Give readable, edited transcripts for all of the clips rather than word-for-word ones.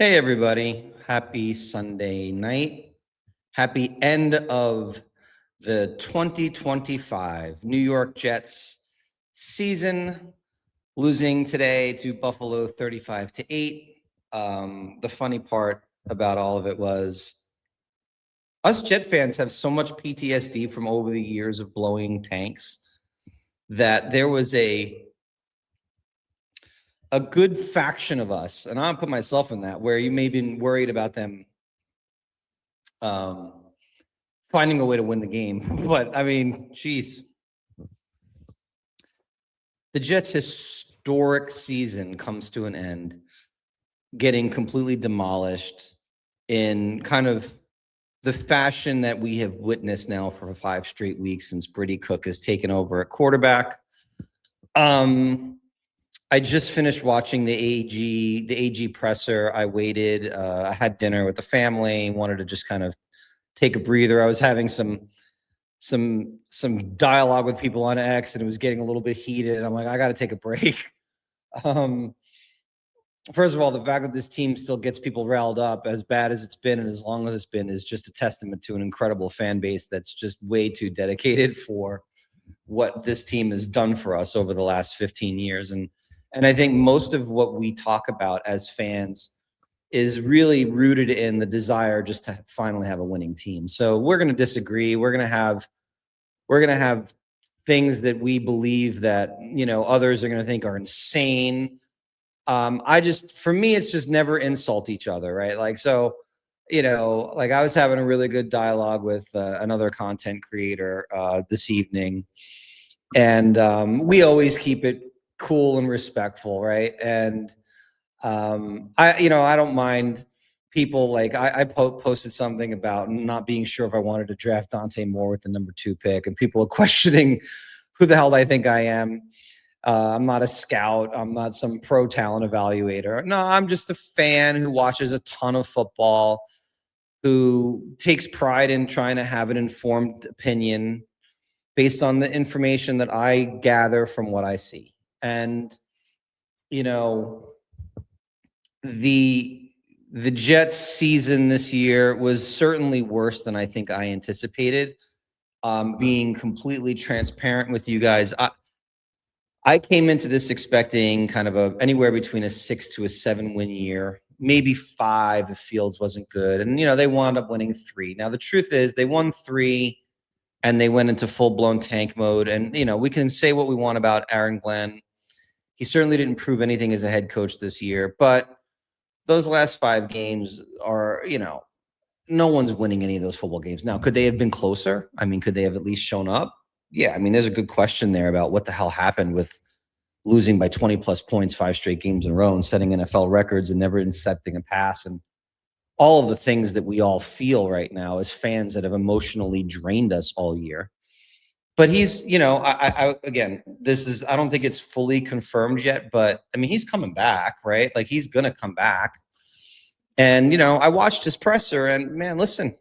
Hey, everybody. Happy Sunday night. Happy end of the 2025 New York Jets season, losing today to Buffalo 35-8. The funny part about all of it was us Jet fans have so much PTSD from over the years of blowing tanks that there was a good faction of us, and I'll put myself in that, where you may have been worried about them finding a way to win the game. But I mean, geez, the Jets' historic season comes to an end, getting completely demolished in kind of the fashion that we have witnessed now for 5 straight weeks since Brady Cook has taken over at quarterback. I just finished watching the AG presser. I waited. I had dinner with the family. Wanted to just kind of take a breather. I was having some dialogue with people on X, and it was getting a little bit heated. And I'm like, I got to take a break. First of all, the fact that this team still gets people riled up, as bad as it's been and as long as it's been, is just a testament to an incredible fan base that's just way too dedicated for what this team has done for us over the last 15 years. And I think most of what we talk about as fans is really rooted in the desire just to finally have a winning team. So we're going to disagree. We're going to have things that we believe that, others are going to think are insane. For me, it's just never insult each other, right? Like, so, I was having a really good dialogue with another content creator this evening, and we always keep it cool and respectful, right? And I don't mind people, like, I posted something about not being sure if I wanted to draft Dante Moore with the number 2 pick, and people are questioning who the hell I think I am. I'm not a scout. I'm not some pro talent evaluator. No, I'm just a fan who watches a ton of football, who takes pride in trying to have an informed opinion based on the information that I gather from what I see. And, the Jets season this year was certainly worse than I think I anticipated. Being completely transparent with you guys, I came into this expecting kind of anywhere between a 6 to a 7 win year, maybe 5 if Fields wasn't good. And, they wound up winning 3. Now, the truth is they won 3 and they went into full-blown tank mode. And, we can say what we want about Aaron Glenn. He certainly didn't prove anything as a head coach this year. But those last 5 games are, no one's winning any of those football games. Now, could they have been closer? I mean, could they have at least shown up? Yeah, I mean, there's a good question there about what the hell happened with losing by 20-plus points 5 straight games in a row and setting NFL records and never intercepting a pass, and all of the things that we all feel right now as fans that have emotionally drained us all year. But he's, again, I don't think it's fully confirmed yet, but I mean, he's coming back, right? Like, he's going to come back. And, I watched his presser, and man, listen,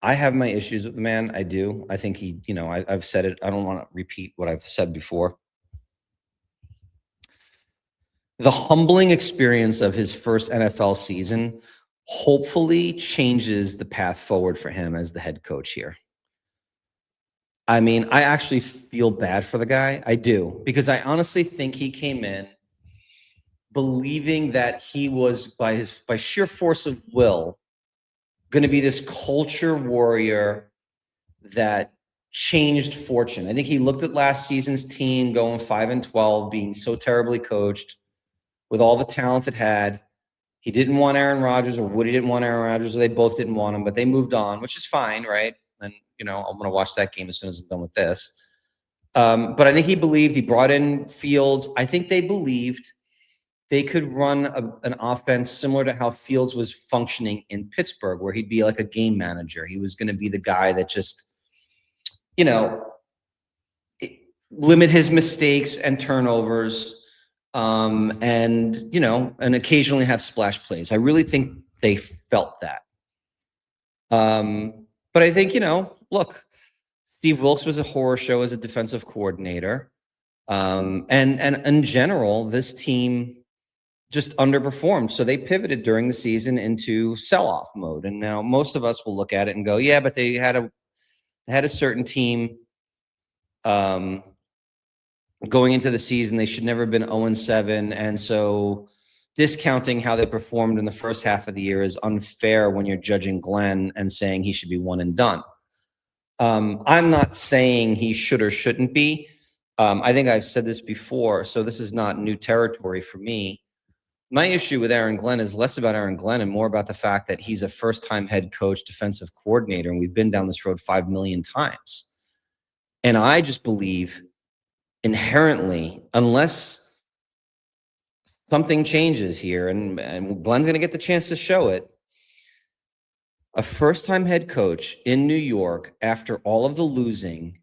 I have my issues with the man. I do. I think he, I've said it. I don't want to repeat what I've said before. The humbling experience of his first NFL season hopefully changes the path forward for him as the head coach here. I mean, I actually feel bad for the guy. I do, because I honestly think he came in believing that he was, by sheer force of will, going to be this culture warrior that changed fortune. I think he looked at last season's team going 5-12, being so terribly coached with all the talent it had. He didn't want Aaron Rodgers, or Woody didn't want Aaron Rodgers, or they both didn't want him, but they moved on, which is fine, right? And, I'm going to watch that game as soon as I'm done with this. But I think he brought in Fields. I think they believed they could run an offense similar to how Fields was functioning in Pittsburgh, where he'd be like a game manager. He was going to be the guy that just, limit his mistakes and turnovers, and occasionally have splash plays. I really think they felt that. But I think, look, Steve Wilkes was a horror show as a defensive coordinator. And in general, this team just underperformed. So they pivoted during the season into sell-off mode. And now most of us will look at it and go, yeah, but they had a certain team going into the season. They should never have been 0-7. And so discounting how they performed in the first half of the year is unfair when you're judging Glenn and saying he should be one and done. I'm not saying he should or shouldn't be. I think I've said this before, so this is not new territory for me. My issue with Aaron Glenn is less about Aaron Glenn and more about the fact that he's a first-time head coach, defensive coordinator, and we've been down this road 5 million times. And I just believe inherently, unless something changes here, and Glenn's going to get the chance to show it, a first-time head coach in New York, after all of the losing,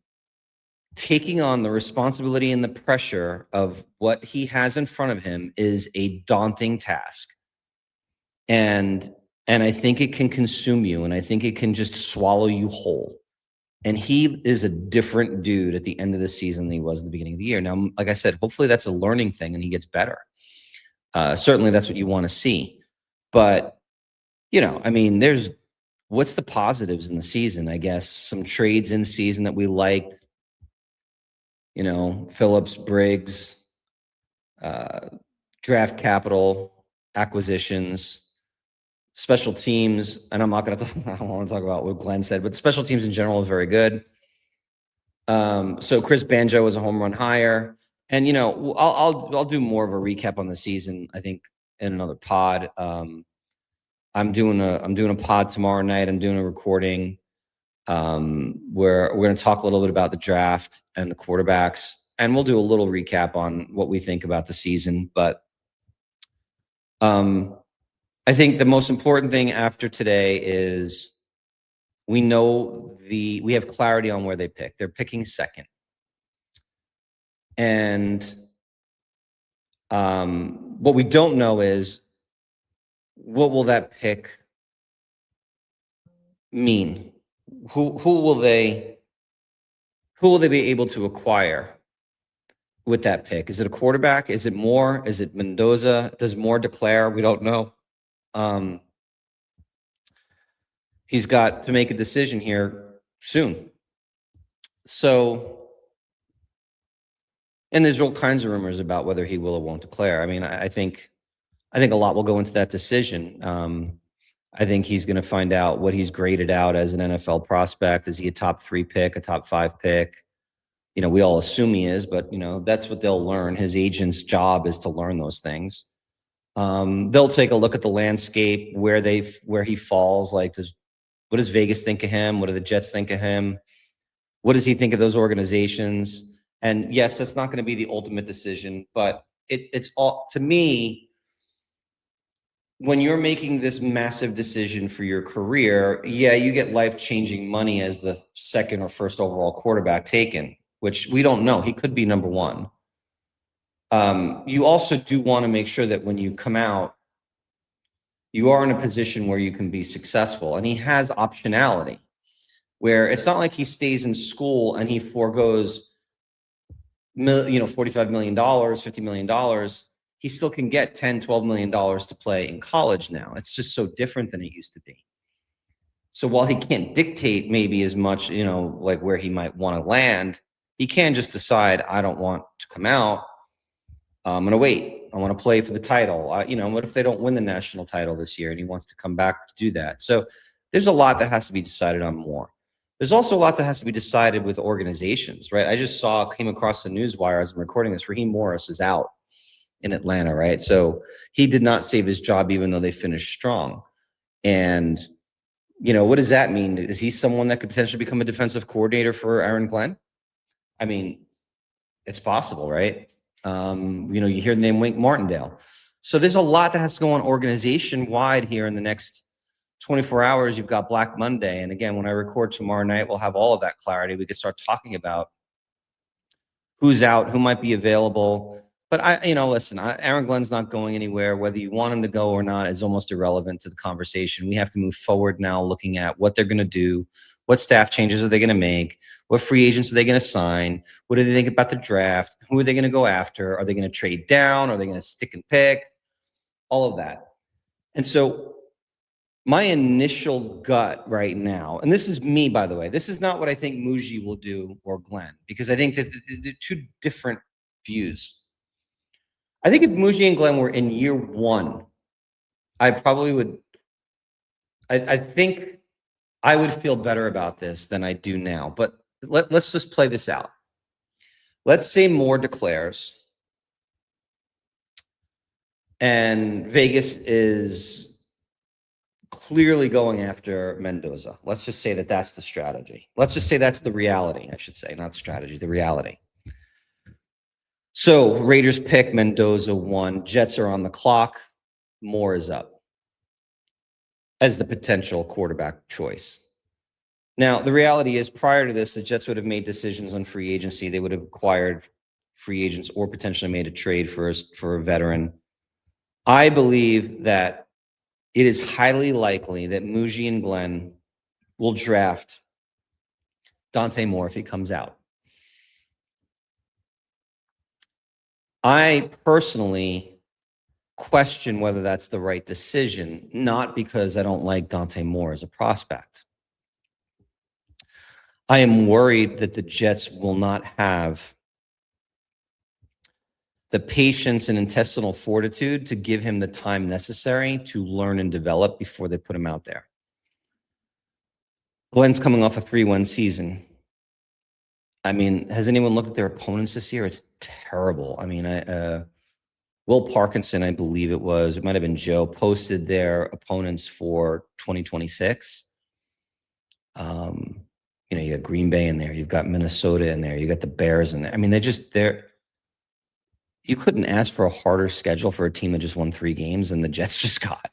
taking on the responsibility and the pressure of what he has in front of him is a daunting task. And I think it can consume you, and I think it can just swallow you whole. And he is a different dude at the end of the season than he was at the beginning of the year. Now, like I said, hopefully that's a learning thing and he gets better. Certainly that's what you want to see. But, I mean, what's the positives in the season? I guess some trades in season that we liked. Phillips, Briggs, draft capital, acquisitions, special teams. And I don't want to talk about what Glenn said, but special teams in general is very good. So Chris Banjo was a home run hire. And, I'll do more of a recap on the season, I think, in another pod. I'm doing a pod tomorrow night. I'm doing a recording where we're going to talk a little bit about the draft and the quarterbacks, and we'll do a little recap on what we think about the season. But I think the most important thing after today is we have clarity on where they pick. They're picking second. And what we don't know is, what will that pick mean? Who will they be able to acquire with that pick? Is it a quarterback? Is it Moore? Is it Mendoza? Does Moore declare? We don't know. He's got to make a decision here soon. So, and there's all kinds of rumors about whether he will or won't declare. I mean, I think a lot will go into that decision. I think he's going to find out what he's graded out as an NFL prospect. Is he a top 3 pick, a top 5 pick? We all assume he is, but that's what they'll learn. His agent's job is to learn those things. They'll take a look at the landscape, where he falls. Like, what does Vegas think of him? What do the Jets think of him? What does he think of those organizations? And yes, that's not going to be the ultimate decision, but it's all, to me, when you're making this massive decision for your career, yeah, you get life-changing money as the second or first overall quarterback taken, which we don't know. He could be number 1. You also do want to make sure that when you come out, you are in a position where you can be successful. And he has optionality, where it's not like he stays in school and he foregoes, $45 million, $50 million. He still can get $10, $12 million to play in college now. It's just so different than it used to be. So while he can't dictate maybe as much, like where he might want to land, he can just decide, I don't want to come out. I'm going to wait. I want to play for the title. What if they don't win the national title this year and he wants to come back to do that? So there's a lot that has to be decided on more. There's also a lot that has to be decided with organizations, right? I just came across the news wire as I'm recording this. Raheem Morris is out in Atlanta, right? So he did not save his job, even though they finished strong. And, what does that mean? Is he someone that could potentially become a defensive coordinator for Aaron Glenn? I mean, it's possible, right? You hear the name Wink Martindale. So there's a lot that has to go on organization-wide here in the next 24 hours. You've got Black Monday. And again, when I record tomorrow night, we'll have all of that clarity. We could start talking about who's out, who might be available. But listen, Aaron Glenn's not going anywhere. Whether you want him to go or not is almost irrelevant to the conversation. We have to move forward now, looking at what they're going to do. What staff changes are they going to make? What free agents are they going to sign? What do they think about the draft? Who are they going to go after? Are they going to trade down? Are they going to stick and pick? all of that. And so my initial gut right now, and this is me, by the way, this is not what I think Muji will do or Glenn, because I think that they're two different views. I think if Muji and Glenn were in year one, I probably would, I think I would feel better about this than I do now. But let's just play this out. Let's say Moore declares and Vegas is clearly going after Mendoza. Let's just say that that's the strategy. Let's just say that's the reality, I should say, not strategy, the reality. So Raiders pick Mendoza 1. Jets are on the clock. Moore is up as the potential quarterback choice. Now, the reality is prior to this, the Jets would have made decisions on free agency. They would have acquired free agents or potentially made a trade for a veteran. I believe that it is highly likely that Muji and Glenn will draft Dante Moore if he comes out. I personally question whether that's the right decision, not because I don't like Dante Moore as a prospect. I am worried that the Jets will not have the patience and intestinal fortitude to give him the time necessary to learn and develop before they put him out there. Glenn's coming off a 3-1 season. I mean, has anyone looked at their opponents this year? It's terrible. I mean, Will Parkinson, I believe it might have been Joe, posted their opponents for 2026. You got Green Bay in there. You've got Minnesota in there. You got the Bears in there. I mean, you couldn't ask for a harder schedule for a team that just won 3 games than the Jets just got.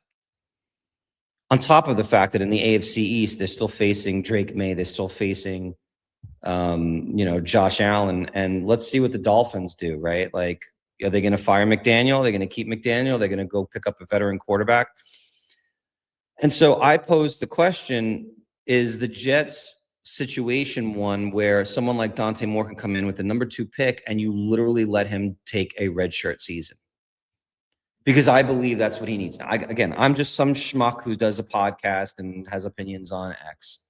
On top of the fact that in the AFC East, they're still facing Drake May. They're still facing, Josh Allen. And let's see what the Dolphins do, right? Like, are they going to fire McDaniel? They're going to keep McDaniel? They're going to go pick up a veteran quarterback? And so I posed the question, is the Jets situation one where someone like Dante Moore can come in with the number 2 pick and you literally let him take a redshirt season? Because I believe that's what he needs now. I'm just some schmuck who does a podcast and has opinions on X.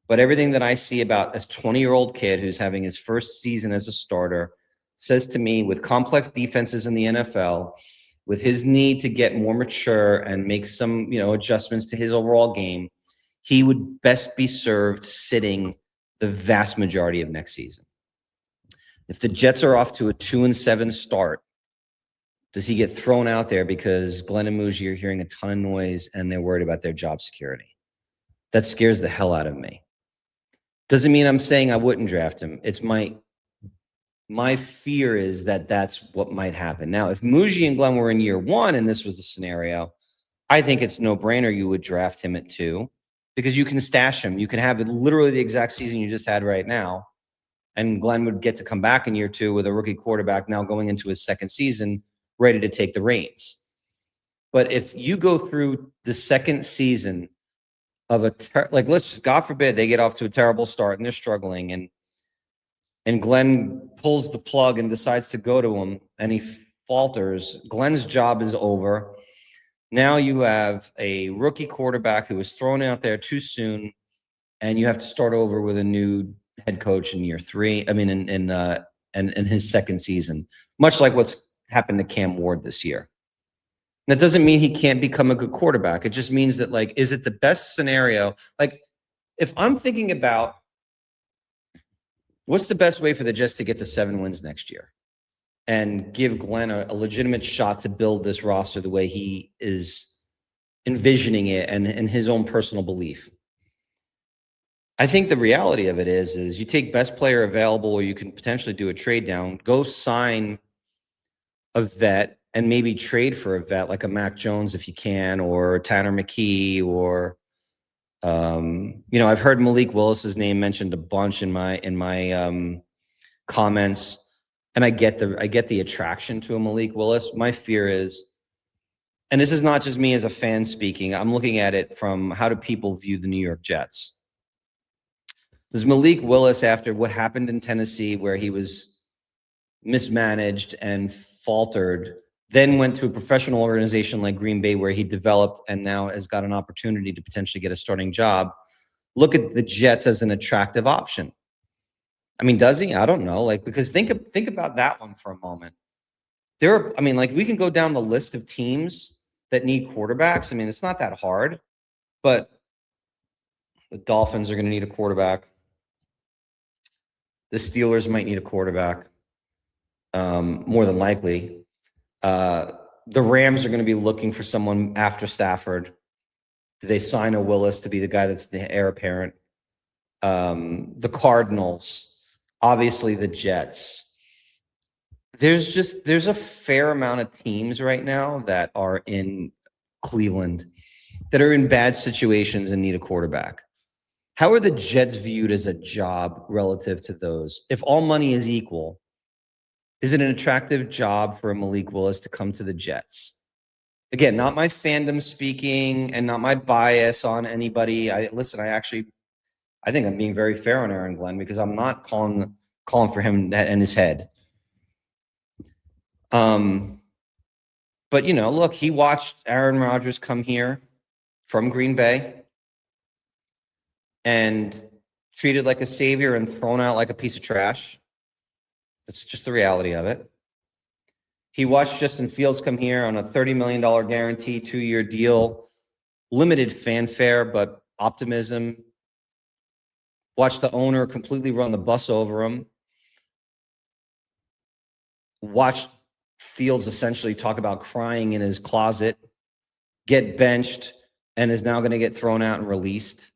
But everything that I see about a 20-year-old kid who's having his first season as a starter says to me, with complex defenses in the NFL, with his need to get more mature and make some, adjustments to his overall game, he would best be served sitting the vast majority of next season. If the Jets are off to a 2-7 start, does he get thrown out there because Glenn and Muji are hearing a ton of noise and they're worried about their job security? That scares the hell out of me. Doesn't mean I'm saying I wouldn't draft him. It's my fear is that that's what might happen. Now, if Muji and Glenn were in year one and this was the scenario, I think it's no brainer you would draft him at 2 because you can stash him. You can have literally the exact season you just had right now. And Glenn would get to come back in year 2 with a rookie quarterback now going into his second season, ready to take the reins. But if you go through the second season of God forbid they get off to a terrible start and they're struggling and Glenn pulls the plug and decides to go to him and he falters, Glenn's job is over. Now you have a rookie quarterback who was thrown out there too soon, and you have to start over with a new head coach in year 3. I mean, in his second season, much like what's happened to Cam Ward this year. That doesn't mean he can't become a good quarterback. It just means that, is it the best scenario? If I'm thinking about what's the best way for the Jets to get to 7 wins next year and give Glenn a legitimate shot to build this roster the way he is envisioning it and his own personal belief. I think the reality of it is you take best player available, or you can potentially do a trade down, go sign a vet and maybe trade for a vet like a Mac Jones if you can, or Tanner McKee, or I've heard Malik Willis's name mentioned a bunch in my comments, and I get the attraction to a Malik Willis. My fear is, and this is not just me as a fan speaking, I'm looking at it from how do people view the New York Jets. Does Malik Willis, after what happened in Tennessee where he was mismanaged and faltered, then went to a professional organization like Green Bay where he developed and now has got an opportunity to potentially get a starting job. Look at the Jets as an attractive option. I mean, does he? I don't know. Like, because think about that one for a moment. We can go down the list of teams that need quarterbacks. I mean, it's not that hard, but the Dolphins are going to need a quarterback. The Steelers might need a quarterback, more than likely. The Rams are going to be looking for someone after Stafford. Do they sign a Willis to be the guy that's the heir apparent? The Cardinals, obviously the Jets. There's a fair amount of teams right now that are in Cleveland that are in bad situations and need a quarterback. How are the Jets viewed as a job relative to those? If all money is equal, is it an attractive job for a Malik Willis to come to the Jets? Again, not my fandom speaking and not my bias on anybody. I think I'm being very fair on Aaron Glenn because I'm not calling for him in his head. But look, he watched Aaron Rodgers come here from Green Bay and treated like a savior and thrown out like a piece of trash. That's just the reality of it. He watched Justin Fields come here on a $30 million guarantee, 2-year deal, limited fanfare, but optimism. Watched the owner completely run the bus over him. Watched Fields essentially talk about crying in his closet, get benched, and is now going to get thrown out and released.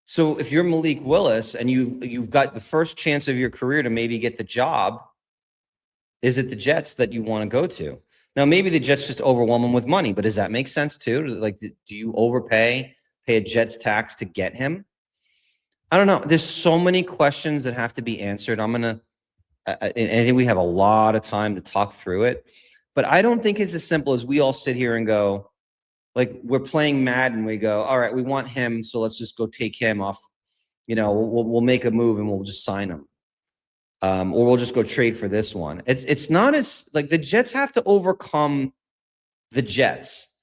So if you're Malik Willis and you've got the first chance of your career to maybe get the job, is it the Jets that you want to go to? Now, maybe the Jets just overwhelm them with money, but does that make sense too? Like, do you pay a Jets tax to get him? I don't know. There's so many questions that have to be answered. I think we have a lot of time to talk through it, but I don't think it's as simple as we all sit here and go, like, we're playing Madden. We go, all right, we want him, so let's just go take him off. We'll make a move and we'll just sign him, or we'll just go trade for this one. It's not as like the Jets have to overcome the Jets.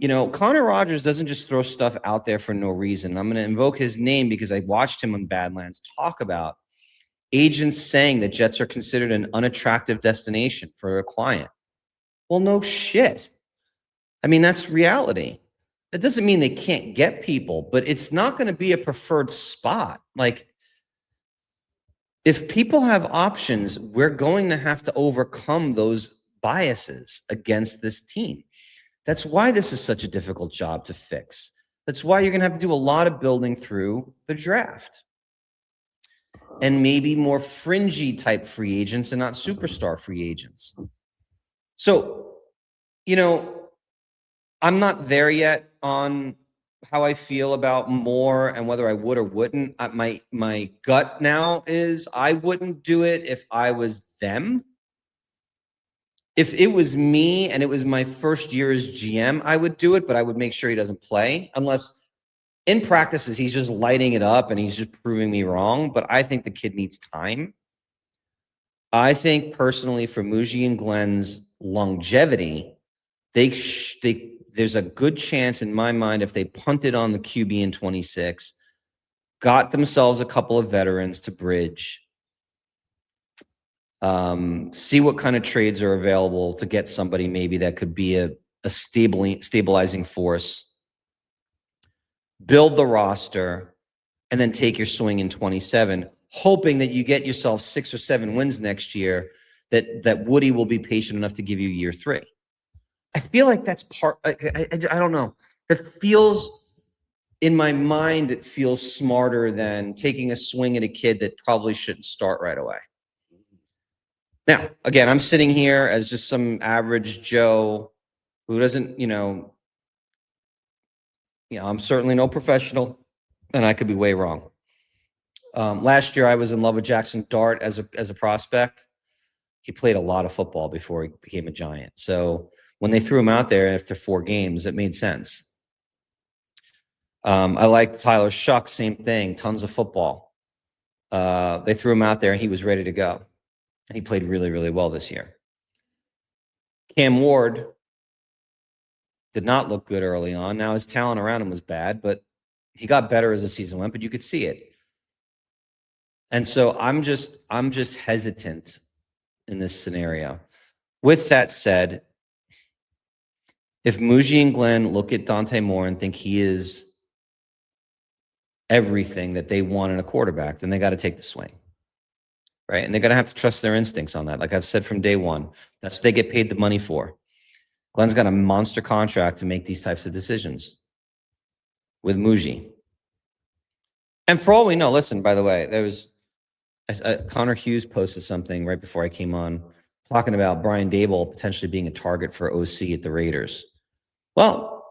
Connor Rogers doesn't just throw stuff out there for no reason. I'm going to invoke his name because I watched him on Badlands talk about agents saying that Jets are considered an unattractive destination for a client. Well, no shit. I mean, that's reality. That doesn't mean they can't get people, but it's not going to be a preferred spot. Like, if people have options, we're going to have to overcome those biases against this team. That's why this is such a difficult job to fix. That's why you're going to have to do a lot of building through the draft. And maybe more fringy type free agents and not superstar free agents. So, I'm not there yet on how I feel about Moore and whether I would or wouldn't. My gut now is I wouldn't do it if I was them. If it was me and it was my first year as GM, I would do it, but I would make sure he doesn't play unless in practices he's just lighting it up and he's just proving me wrong. But I think the kid needs time. I think personally for Muji and Glenn's longevity, there's a good chance in my mind if they punted on the QB in 26, got themselves a couple of veterans to bridge, see what kind of trades are available to get somebody maybe that could be a stabilizing force, build the roster, and then take your swing in 27, hoping that you get yourself 6 or 7 wins next year, that Woody will be patient enough to give you year 3. I feel like that's part. I don't know. It feels in my mind. It feels smarter than taking a swing at a kid that probably shouldn't start right away. Now, again, I'm sitting here as just some average Joe who doesn't, I'm certainly no professional, and I could be way wrong. Last year, I was in love with Jackson Dart as a prospect. He played a lot of football before he became a Giant. So when they threw him out there after 4 games, it made sense. I like Tyler Shuck, same thing, tons of football. They threw him out there and he was ready to go. And he played really, really well this year. Cam Ward did not look good early on. Now his talent around him was bad, but he got better as the season went, but you could see it. And so I'm just hesitant in this scenario. With that said, if Muji and Glenn look at Dante Moore and think he is everything that they want in a quarterback, then they got to take the swing, right? And they're going to have to trust their instincts on that. Like I've said from day one, that's what they get paid the money for. Glenn's got a monster contract to make these types of decisions with Muji. And for all we know, listen, by the way, there was Connor Hughes posted something right before I came on talking about Brian Daboll potentially being a target for OC at the Raiders. Well,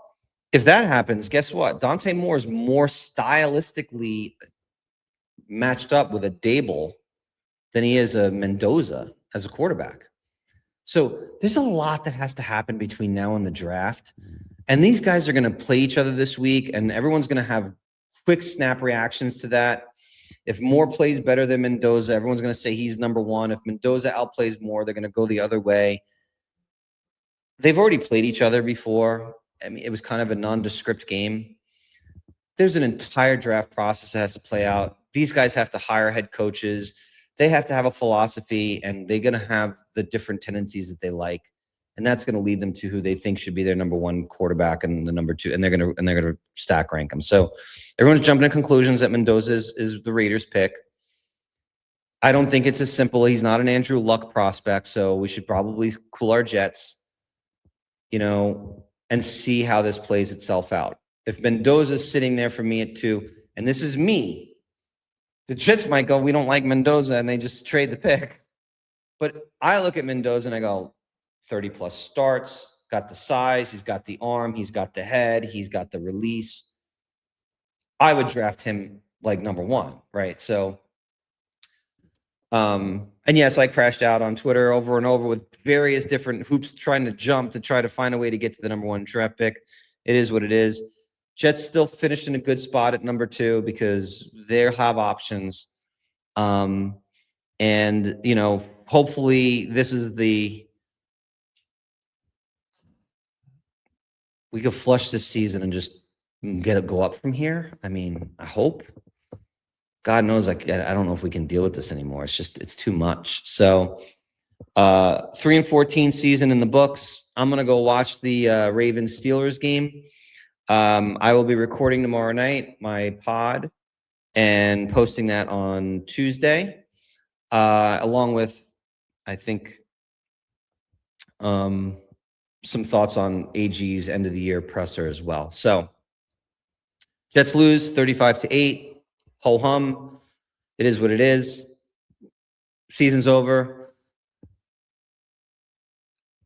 if that happens, guess what? Dante Moore is more stylistically matched up with a Daboll than he is a Mendoza as a quarterback. So there's a lot that has to happen between now and the draft. And these guys are going to play each other this week, and everyone's going to have quick snap reactions to that. If Moore plays better than Mendoza, everyone's going to say he's number one. If Mendoza outplays Moore, they're going to go the other way. They've already played each other before. I mean, it was kind of a nondescript game. There's an entire draft process that has to play out. These guys have to hire head coaches. They have to have a philosophy, and they're going to have the different tendencies that they like. And that's going to lead them to who they think should be their number one quarterback and the number two, and they're going to stack rank them. So everyone's jumping to conclusions that Mendoza is the Raiders pick. I don't think it's as simple. He's not an Andrew Luck prospect, so we should probably cool our jets, and see how this plays itself out. If Mendoza's sitting there for me at 2, and this is me, the Jets might go, we don't like Mendoza, and they just trade the pick. But I look at Mendoza and I go, 30-plus starts, got the size, he's got the arm, he's got the head, he's got the release. I would draft him like number 1, right? So, and yes, I crashed out on Twitter over and over with various different hoops trying to jump to try to find a way to get to the number 1 draft pick. It is what it is. Jets still finished in a good spot at number 2 because they'll have options. And, hopefully this is we could flush this season and just go up from here. I mean, I hope. God knows, I don't know if we can deal with this anymore. It's too much. So 3-14 season in the books. I'm going to go watch the Ravens Steelers game. I will be recording tomorrow night, my pod, and posting that on Tuesday, along with, I think, some thoughts on AG's end of the year presser as well. So Jets lose 35-8. Ho hum. It is what it is. Season's over.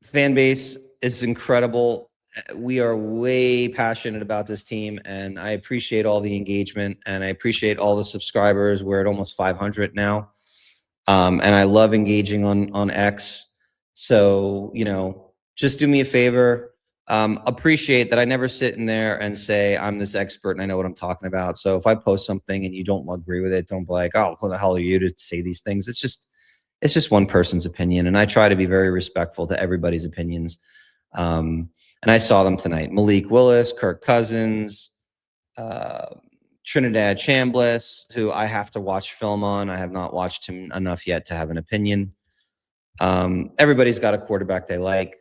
Fan base is incredible. We are way passionate about this team, and I appreciate all the engagement, and I appreciate all the subscribers. We're at almost 500 now. And I love engaging on X. So, just do me a favor. Appreciate that I never sit in there and say I'm this expert and I know what I'm talking about. So if I post something and you don't agree with it, don't be like, oh, who the hell are you to say these things? It's just one person's opinion, and I try to be very respectful to everybody's opinions. And I saw them tonight: Malik Willis, Kirk Cousins, Trinidad Chambliss, who I have to watch film on. I have not watched him enough yet to have an opinion. Everybody's got a quarterback they like.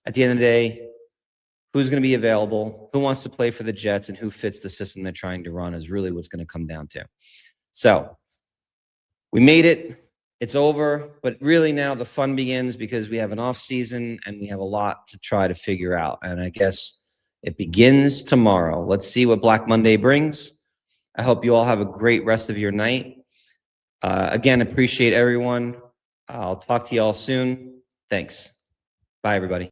At the end of the day, who's going to be available, who wants to play for the Jets, and who fits the system they're trying to run is really what's going to come down to. So we made it. It's over. But really now the fun begins because we have an off season and we have a lot to try to figure out. And I guess it begins tomorrow. Let's see what Black Monday brings. I hope you all have a great rest of your night. Again, appreciate everyone. I'll talk to you all soon. Thanks. Bye, everybody.